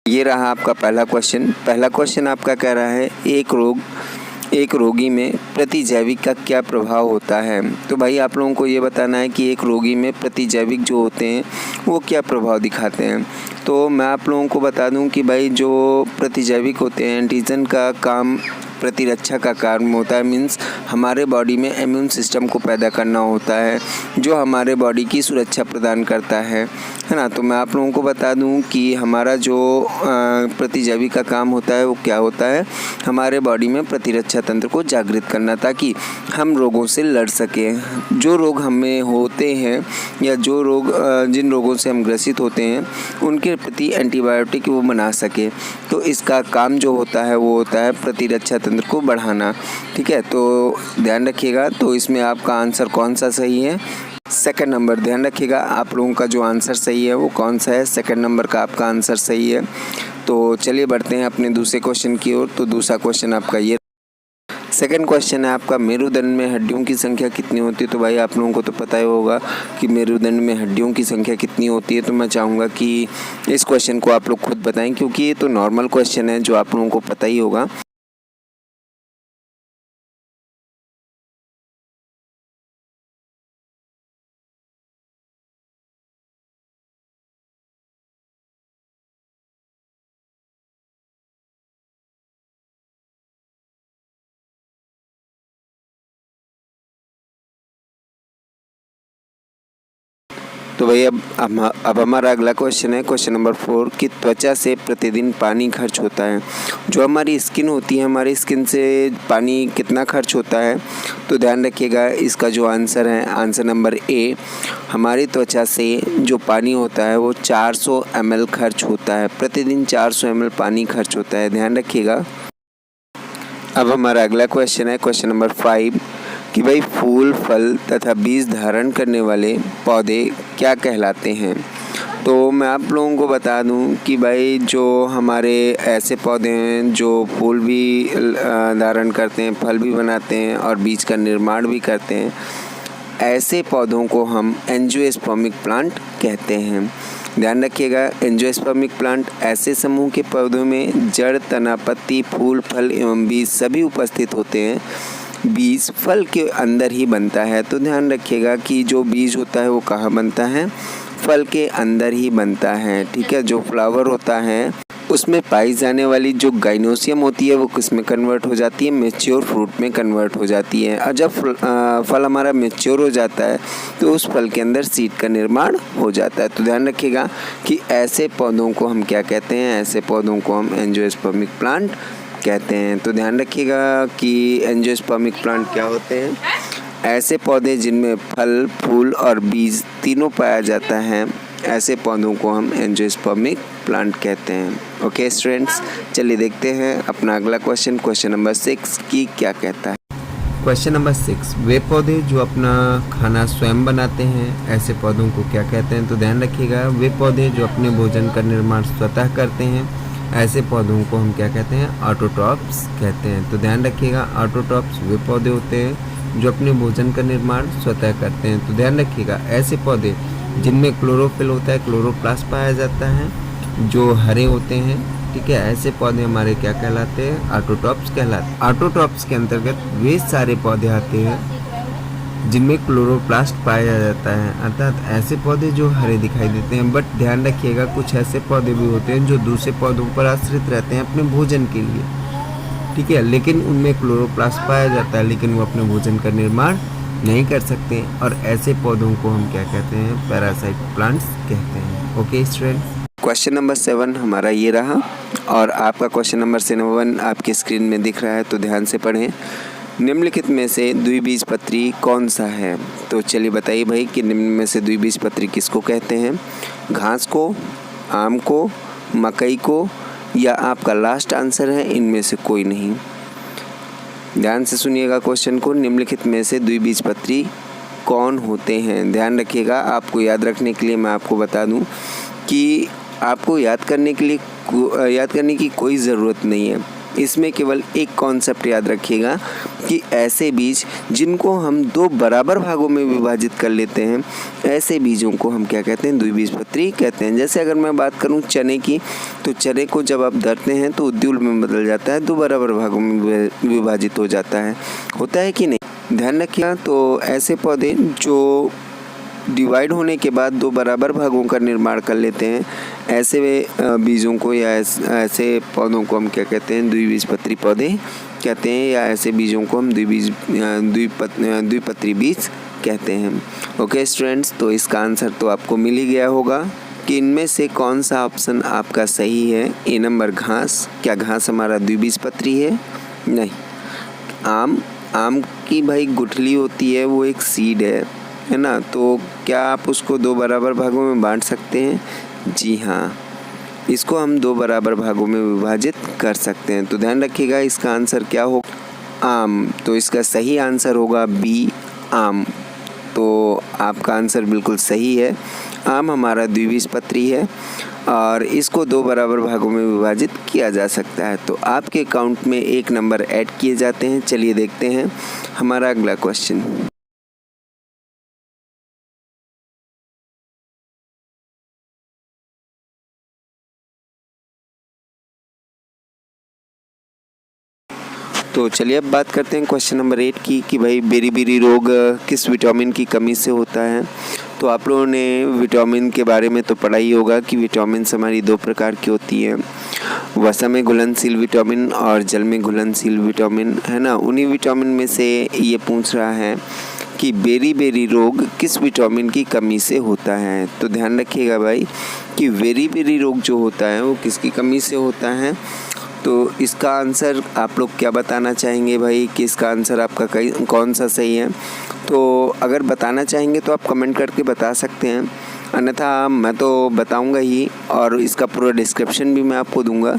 ये रहा आपका पहला क्वेश्चन। पहला क्वेश्चन आपका कह रहा है एक रोगी में प्रतिजैविक का क्या प्रभाव होता है। तो भाई आप लोगों को ये बताना है कि एक रोगी में प्रतिजैविक जो होते हैं वो क्या प्रभाव दिखाते हैं। तो मैं आप लोगों को बता दूं कि भाई जो प्रतिजैविक होते हैं एंटीजन का काम प्रतिरक्षा का काम होता है। मीन्स हमारे बॉडी में इम्यून सिस्टम को पैदा करना होता है जो हमारे बॉडी की सुरक्षा प्रदान करता है ना। तो मैं आप लोगों को बता दूं कि हमारा जो प्रतिजैविक का काम होता है वो क्या होता है, हमारे बॉडी में प्रतिरक्षा तंत्र को जागृत करना ताकि हम रोगों से लड़ सकें। जो रोग हमें होते हैं या जो रोग जिन रोगों से हम ग्रसित होते हैं उनके प्रति एंटीबायोटिक वो बना सके। तो इसका काम जो होता है वो होता है प्रतिरक्षा तंत्र को बढ़ाना। ठीक है, तो ध्यान रखिएगा। तो इसमें आपका आंसर कौन सा सही है? Second number. ध्यान रखिएगा आप लोगों का जो आंसर सही है वो कौन सा है, सेकंड नंबर का आपका आंसर सही है। तो चलिए बढ़ते हैं अपने दूसरे क्वेश्चन की ओर। तो दूसरा क्वेश्चन आपका ये सेकंड क्वेश्चन है आपका, मेरुदंड में हड्डियों की संख्या कितनी होती है। तो भाई आप लोगों को तो पता ही होगा कि मेरुदंड में हड्डियों की संख्या कितनी होती है। तो मैं चाहूँगा कि इस क्वेश्चन को आप लोग खुद बताएं क्योंकि ये तो नॉर्मल क्वेश्चन है जो आप लोगों को पता ही होगा। तो भाई अब हमारा अगला क्वेश्चन है क्वेश्चन नंबर 4 कि त्वचा से प्रतिदिन पानी खर्च होता है। जो हमारी स्किन होती है, हमारी स्किन से पानी कितना खर्च होता है। तो ध्यान रखिएगा इसका जो आंसर है आंसर नंबर ए, हमारी त्वचा से जो पानी होता है वो 400 ml खर्च होता है। प्रतिदिन 400 ml पानी खर्च होता है, ध्यान रखिएगा। अब हमारा अगला क्वेश्चन है क्वेश्चन नंबर 5 कि भाई फूल, फल तथा बीज धारण करने वाले पौधे क्या कहलाते हैं। तो मैं आप लोगों को बता दूं कि भाई जो हमारे ऐसे पौधे हैं जो फूल भी धारण करते हैं, फल भी बनाते हैं और बीज का निर्माण भी करते हैं, ऐसे पौधों को हम एंजियोस्पर्मिक प्लांट कहते हैं। ध्यान रखिएगा एंजियोस्पर्मिक प्लांट ऐसे समूह के पौधों में जड़, तना, पत्ती, फूल, फल एवं बीज सभी उपस्थित होते हैं। बीज फल के अंदर ही बनता है। तो ध्यान रखिएगा कि जो बीज होता है वो कहाँ बनता है, फल के अंदर ही बनता है। ठीक है, जो फ्लावर होता है उसमें पाई जाने वाली जो गाइनोसियम होती है वो किस में कन्वर्ट हो जाती है, मैच्योर फ्रूट में कन्वर्ट हो जाती है। और जब फल हमारा मैच्योर हो जाता है तो उस फल के अंदर सीड का निर्माण हो जाता है। तो ध्यान रखिएगा कि ऐसे पौधों को हम क्या कहते हैं, ऐसे पौधों को हम एंजियोस्पर्मिक प्लांट कहते हैं। तो ध्यान रखिएगा कि एंजियोस्पर्मिक प्लांट क्या होते हैं, ऐसे पौधे जिनमें फल, फूल और बीज तीनों पाया जाता है, ऐसे पौधों को हम एंजियोस्पर्मिक प्लांट कहते हैं। ओके स्टूडेंट्स, चलिए देखते हैं अपना अगला क्वेश्चन क्वेश्चन नंबर 6 की क्या कहता है। क्वेश्चन नंबर 6, वे पौधे जो अपना खाना स्वयं बनाते हैं, ऐसे पौधों को क्या कहते हैं। तो ध्यान रखिएगा वे पौधे जो अपने भोजन का निर्माण स्वतः करते हैं, ऐसे पौधों को हम क्या कहते हैं, ऑटोट्रॉप्स कहते हैं। तो ध्यान रखिएगा ऑटोट्रॉप्स वे पौधे होते हैं जो अपने भोजन का निर्माण स्वतः करते हैं। तो ध्यान रखिएगा ऐसे पौधे जिनमें क्लोरोफिल होता है, क्लोरोप्लास्ट पाया जाता है, जो हरे होते हैं। ठीक है, ऐसे पौधे हमारे क्या कहलाते हैं, ऑटोट्रॉप्स कहलाते हैं। ऑटोट्रॉप्स के अंतर्गत वे सारे पौधे आते हैं जिनमें क्लोरोप्लास्ट पाया जाता है, अर्थात ऐसे पौधे जो हरे दिखाई देते हैं। बट ध्यान रखिएगा कुछ ऐसे पौधे भी होते हैं जो दूसरे पौधों पर आश्रित रहते हैं अपने भोजन के लिए। ठीक है, लेकिन उनमें क्लोरोप्लास्ट पाया जाता है लेकिन वो अपने भोजन का निर्माण नहीं कर सकते और ऐसे पौधों को हम क्या कहते हैं, पैरासाइट प्लांट्स कहते हैं। ओके स्टूडेंट्स, क्वेश्चन नंबर 7 हमारा ये रहा और आपका क्वेश्चन नंबर 7 आपकी स्क्रीन में दिख रहा है, तो ध्यान से पढ़ें। निम्नलिखित में से द्विबीजपत्री कौन सा है। तो चलिए बताइए भाई कि निम्न में से द्विबीजपत्री किसको कहते हैं, घास को, आम को, मकई को, या आपका लास्ट आंसर है इनमें से कोई नहीं। ध्यान से सुनिएगा क्वेश्चन को, निम्नलिखित में से द्विबीजपत्री कौन होते हैं। ध्यान रखिएगा, आपको याद रखने के लिए मैं आपको बता दूं कि आपको याद करने की कोई ज़रूरत नहीं है। इसमें केवल एक कॉन्सेप्ट याद रखिएगा कि ऐसे बीज जिनको हम 2 बराबर भागों में विभाजित कर लेते हैं, ऐसे बीजों को हम क्या कहते हैं, द्विबीजपत्री कहते हैं। जैसे अगर मैं बात करूं चने की, तो चने को जब आप धरते हैं तो उद्युल में बदल जाता है, 2 बराबर भागों में विभाजित हो जाता है, होता है कि नहीं, ध्यान रखिएगा। तो ऐसे पौधे जो डिवाइड होने के बाद 2 बराबर भागों का निर्माण कर लेते हैं, ऐसे बीजों को या ऐसे पौधों को हम क्या कहते हैं, द्विबीजपत्री पौधे कहते हैं, या ऐसे बीजों को हम द्विपत्री बीज कहते हैं। ओके स्टूडेंट्स, तो इसका आंसर तो आपको मिल ही गया होगा कि इनमें से कौन सा ऑप्शन आपका सही है। ए नंबर घास, क्या घास हमारा द्विबीजपत्री है? नहीं। आम की भाई गुठली होती है, वो एक सीड है ना, तो क्या आप उसको 2 बराबर भागों में बांट सकते हैं? जी हाँ, इसको हम 2 बराबर भागों में विभाजित कर सकते हैं। तो ध्यान रखिएगा इसका आंसर क्या होगा, आम। तो इसका सही आंसर होगा बी, आम। तो आपका आंसर बिल्कुल सही है, आम हमारा द्विबीजपत्री है और इसको 2 बराबर भागों में विभाजित किया जा सकता है। तो आपके अकाउंट में 1 नंबर ऐड किए जाते हैं। चलिए देखते हैं हमारा अगला क्वेश्चन। तो चलिए अब बात करते हैं क्वेश्चन नंबर 8 की कि भाई बेरी-बेरी रोग किस विटामिन की कमी से होता है। तो आप लोगों ने विटामिन के बारे में तो पढ़ा ही होगा कि विटामिन हमारी 2 प्रकार की होती हैं, वसा में घुलनशील विटामिन और जल में घुलनशील विटामिन, है ना। उन्हीं विटामिन में से ये पूछ रहा है कि बेरी-बेरी रोग किस विटामिन की कमी से होता है। तो ध्यान रखिएगा भाई कि बेरी-बेरी रोग जो होता है वो किसकी कमी से होता है। तो इसका आंसर आप लोग क्या बताना चाहेंगे भाई कि इसका आंसर आपका कौन सा सही है। तो अगर बताना चाहेंगे तो आप कमेंट करके बता सकते हैं, अन्यथा मैं तो बताऊंगा ही और इसका पूरा डिस्क्रिप्शन भी मैं आपको दूंगा।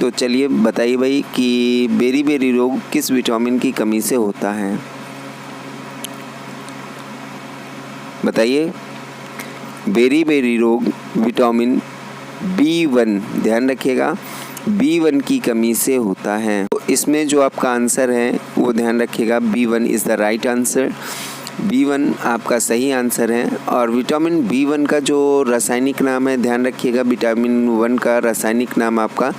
तो चलिए बताइए भाई कि बेरी-बेरी रोग किस विटामिन की कमी से होता है, बताइए। बेरी-बेरी रोग विटामिन B1, ध्यान रखिएगा, B1 की कमी से होता है। तो इसमें जो आपका आंसर है वो ध्यान रखिएगा, B1 is the right answer. B1 आपका सही आंसर है। और विटामिन B1 का जो रासायनिक नाम है, ध्यान रखिएगा, विटामिन 1 का रासायनिक नाम आपका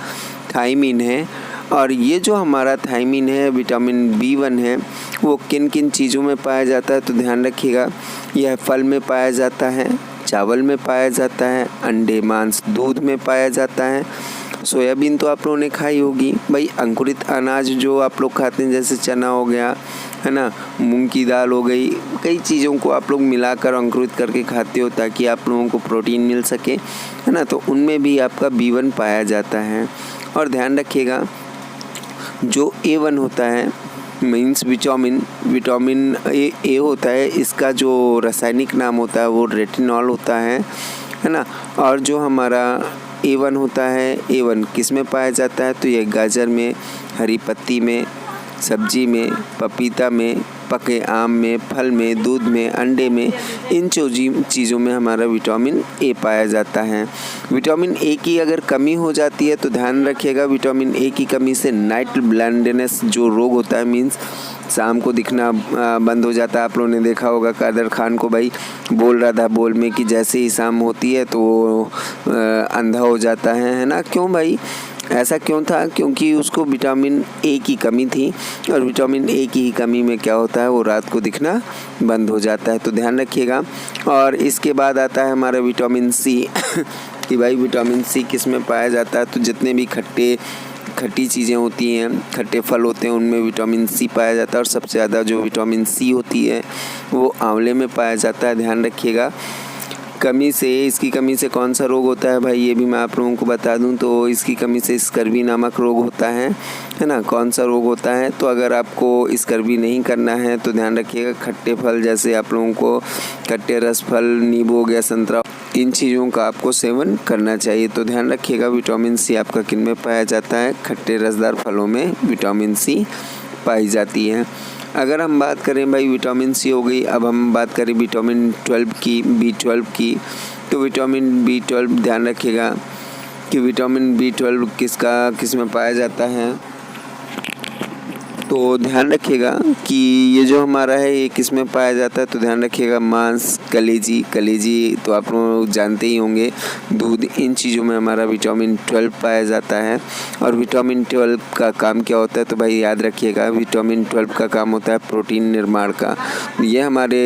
थायमीन है। और ये जो हमारा थायमीन है, विटामिन B1 है, वो किन किन चीज़ों में पाया जाता है। तो ध्यान रखिएगा, यह फल में पाया जाता है, चावल में पाया जाता है, अंडे, मांस, दूध में पाया जाता है। सोयाबीन तो आप लोगों ने खाई होगी भाई। अंकुरित अनाज जो आप लोग खाते हैं, जैसे चना हो गया, है ना, मूंग की दाल हो गई, कई चीज़ों को आप लोग मिलाकर अंकुरित करके खाते हो ताकि आप लोगों को प्रोटीन मिल सके, है ना। तो उनमें भी आपका B1 पाया जाता है। और ध्यान रखिएगा जो A1 होता है, मीन्स विटामिन ए होता है, इसका जो रासायनिक नाम होता है वो रेटिनॉल होता है ना। और जो हमारा A1 होता है, A1 किस में पाया जाता है, तो ये गाजर में, हरी पत्ती में, सब्जी में, पपीता में, पके आम में, फल में, दूध में, अंडे में, इन चीज़ों में हमारा विटामिन ए पाया जाता है। विटामिन ए की अगर कमी हो जाती है तो ध्यान रखिएगा, विटामिन ए की कमी से नाइट ब्लाइंडनेस जो रोग होता है, मीन्स शाम को दिखना बंद हो जाता है। आप लोगों ने देखा होगा कादर खान को भाई बोल रहा था बोल में कि जैसे ही शाम होती है तो वो अंधा हो जाता है ना। क्यों भाई, ऐसा क्यों था? क्योंकि उसको विटामिन ए की कमी थी और विटामिन ए की कमी में क्या होता है, वो रात को दिखना बंद हो जाता है। तो ध्यान रखिएगा। और इसके बाद आता है हमारा विटामिन सी कि भाई विटामिन सी किस में पाया जाता है। तो जितने भी खट्टी चीज़ें होती हैं, खट्टे फल होते हैं, उनमें विटामिन सी पाया जाता है। और सबसे ज़्यादा जो विटामिन सी होती है वो आंवले में पाया जाता है। ध्यान रखिएगा। इसकी कमी से कौन सा रोग होता है भाई, ये भी मैं आप लोगों को बता दूं। तो इसकी कमी से स्कर्वी नामक रोग होता है ना। कौन सा रोग होता है? तो अगर आपको स्कर्वी नहीं करना है तो ध्यान रखिएगा, खट्टे फल जैसे आप लोगों को खट्टे रस फल, नींबू हो गया, संतरा, इन चीज़ों का आपको सेवन करना चाहिए। तो ध्यान रखिएगा विटामिन सी आपका किन में पाया जाता है, खट्टे रसदार फलों में विटामिन सी पाई जाती है। अगर हम बात करें भाई विटामिन सी हो गई, अब हम बात करें विटामिन 12 की, B12 की। तो विटामिन B12 ध्यान रखिएगा कि विटामिन B12 किस में पाया जाता है। तो ध्यान रखिएगा कि ये जो हमारा है ये किस में पाया जाता है, तो ध्यान रखिएगा मांस, कलेजी तो आप लोग जानते ही होंगे, दूध, इन चीज़ों में हमारा विटामिन 12 पाया जाता है। और विटामिन 12 का काम क्या होता है, तो भाई याद रखिएगा विटामिन 12 का काम होता है प्रोटीन निर्माण का। ये हमारे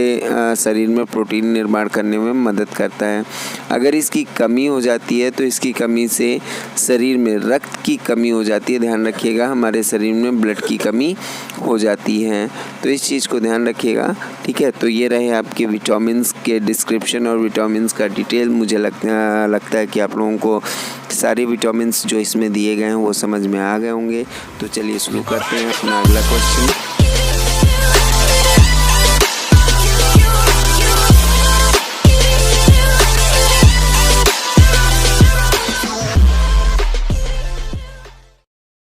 शरीर में प्रोटीन निर्माण करने में मदद करता है। अगर इसकी कमी हो जाती है तो इसकी कमी से शरीर में रक्त की कमी हो जाती है। ध्यान रखिएगा हमारे शरीर में ब्लड की कमी हो जाती है, तो इस चीज़ को ध्यान रखिएगा, ठीक है। तो ये रहे आपके विटामिन्स के डिस्क्रिप्शन और विटामिन्स का डिटेल। मुझे लगता है कि आप लोगों को सारे विटामिन्स जो इसमें दिए गए हैं वो समझ में आ गए होंगे। तो चलिए शुरू करते हैं अपना अगला क्वेश्चन।